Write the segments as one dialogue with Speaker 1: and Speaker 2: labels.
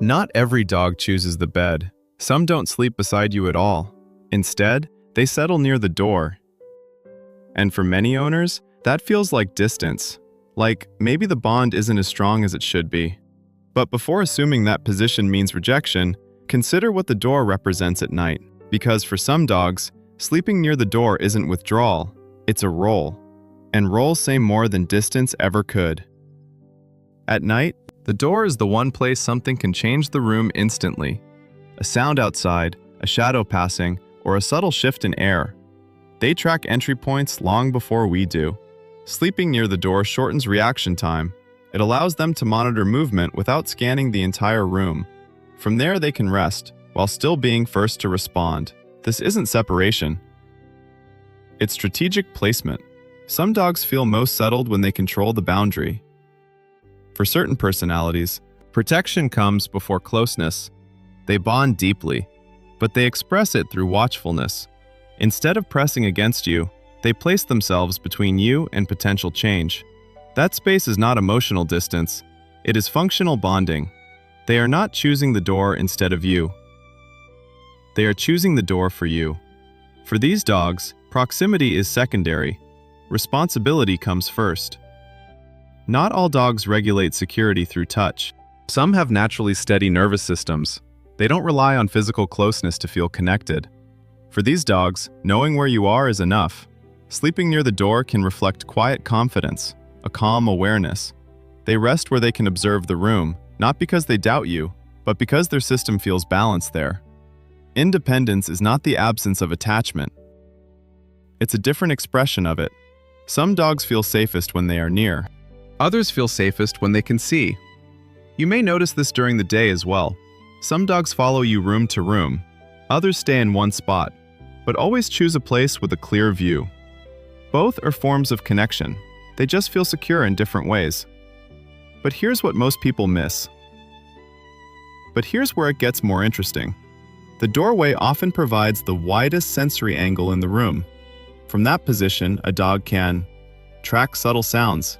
Speaker 1: Not every dog chooses the bed. Some don't sleep beside you at all. Instead, they settle near the door. And for many owners, that feels like distance. Like, maybe the bond isn't as strong as it should be. But before assuming that position means rejection, consider what the door represents at night. Because for some dogs, sleeping near the door isn't withdrawal, it's a role. And roles say more than distance ever could. At night, the door is the one place something can change the room instantly. A sound outside, a shadow passing, or a subtle shift in air. They track entry points long before we do. Sleeping near the door shortens reaction time. It allows them to monitor movement without scanning the entire room. From there, they can rest, while still being first to respond. This isn't separation. It's strategic placement. Some dogs feel most settled when they control the boundary. For certain personalities, protection comes before closeness. They bond deeply, but they express it through watchfulness. Instead of pressing against you, they place themselves between you and potential change. That space is not emotional distance, it is functional bonding. They are not choosing the door instead of you. They are choosing the door for you. For these dogs, proximity is secondary. Responsibility comes first. Not all dogs regulate security through touch. Some have naturally steady nervous systems. They don't rely on physical closeness to feel connected. For these dogs, knowing where you are is enough. Sleeping near the door can reflect quiet confidence, a calm awareness. They rest where they can observe the room, not because they doubt you, but because their system feels balanced there. Independence is not the absence of attachment. It's a different expression of it. Some dogs feel safest when they are near. Others feel safest when they can see. You may notice this during the day as well. Some dogs follow you room to room. Others stay in one spot, but always choose a place with a clear view. Both are forms of connection. They just feel secure in different ways. But here's what most people miss. But here's where it gets more interesting. The doorway often provides the widest sensory angle in the room. From that position, a dog can track subtle sounds,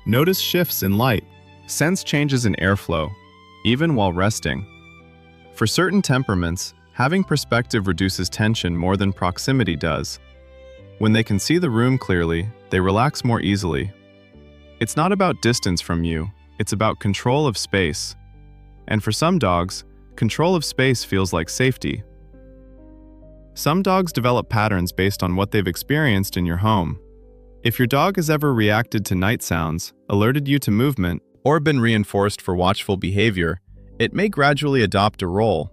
Speaker 1: notice shifts in light, sense changes in airflow, even while resting. For certain temperaments, having perspective reduces tension more than proximity does. When they can see the room clearly, they relax more easily. It's not about distance from you, it's about control of space. And for some dogs, control of space feels like safety. Some dogs develop patterns based on what they've experienced in your home. If your dog has ever reacted to night sounds, alerted you to movement, or been reinforced for watchful behavior, it may gradually adopt a role.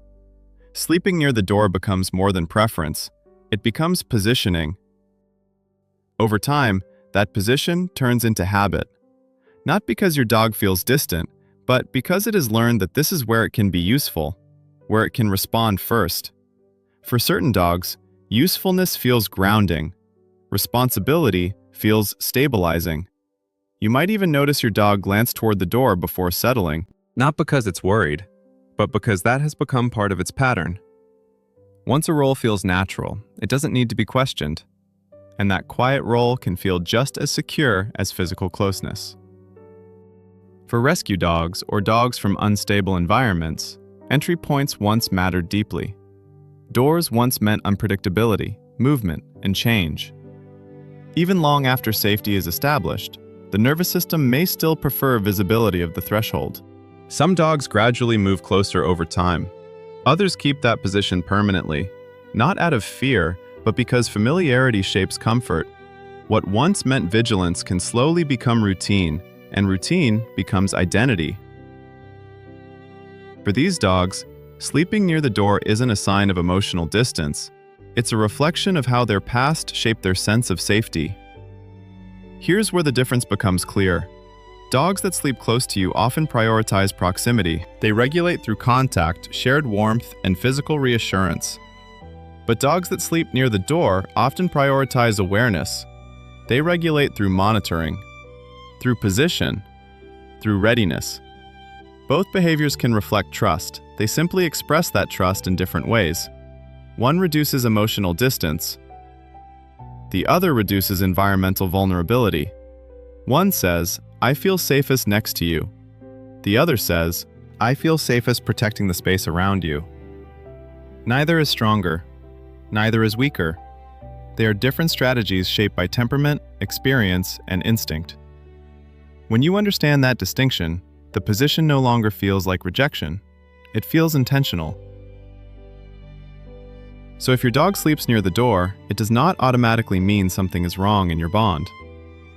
Speaker 1: Sleeping near the door becomes more than preference. It becomes positioning. Over time, that position turns into habit. Not because your dog feels distant, but because it has learned that this is where it can be useful, where it can respond first. For certain dogs, usefulness feels grounding. Responsibility feels stabilizing. You might even notice your dog glance toward the door before settling, not because it's worried, but because that has become part of its pattern. Once a role feels natural, it doesn't need to be questioned, and that quiet role can feel just as secure as physical closeness. For rescue dogs or dogs from unstable environments, entry points once mattered deeply. Doors once meant unpredictability, movement, and change. Even long after safety is established, the nervous system may still prefer visibility of the threshold. Some dogs gradually move closer over time. Others keep that position permanently, not out of fear, but because familiarity shapes comfort. What once meant vigilance can slowly become routine, and routine becomes identity. For these dogs, sleeping near the door isn't a sign of emotional distance. It's a reflection of how their past shaped their sense of safety. Here's where the difference becomes clear. Dogs that sleep close to you often prioritize proximity. They regulate through contact, shared warmth, and physical reassurance. But dogs that sleep near the door often prioritize awareness. They regulate through monitoring, through position, through readiness. Both behaviors can reflect trust. They simply express that trust in different ways. One reduces emotional distance. The other reduces environmental vulnerability. One says, "I feel safest next to you." The other says, I feel safest protecting the space around you. Neither is stronger. Neither is weaker. They are different strategies shaped by temperament, experience, and instinct. When you understand that distinction, the position no longer feels like rejection. It feels intentional. So if your dog sleeps near the door, it does not automatically mean something is wrong in your bond.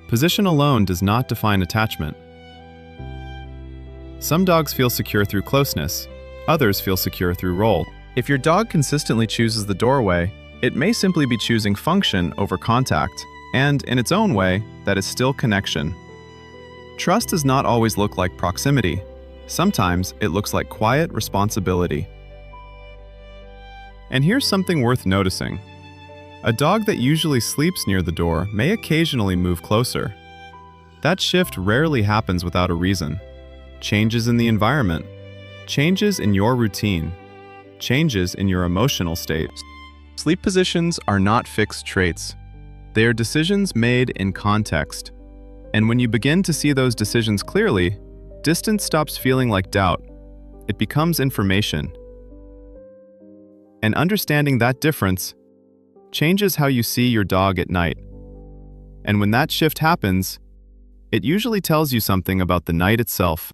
Speaker 1: Position alone does not define attachment. Some dogs feel secure through closeness, others feel secure through role. If your dog consistently chooses the doorway, it may simply be choosing function over contact, and in its own way, that is still connection. Trust does not always look like proximity. Sometimes it looks like quiet responsibility. And here's something worth noticing. A dog that usually sleeps near the door may occasionally move closer. That shift rarely happens without a reason. Changes in the environment, changes in your routine, changes in your emotional state. Sleep positions are not fixed traits. They are decisions made in context. And when you begin to see those decisions clearly, distance stops feeling like doubt. It becomes information. And understanding that difference changes how you see your dog at night. And when that shift happens, it usually tells you something about the night itself.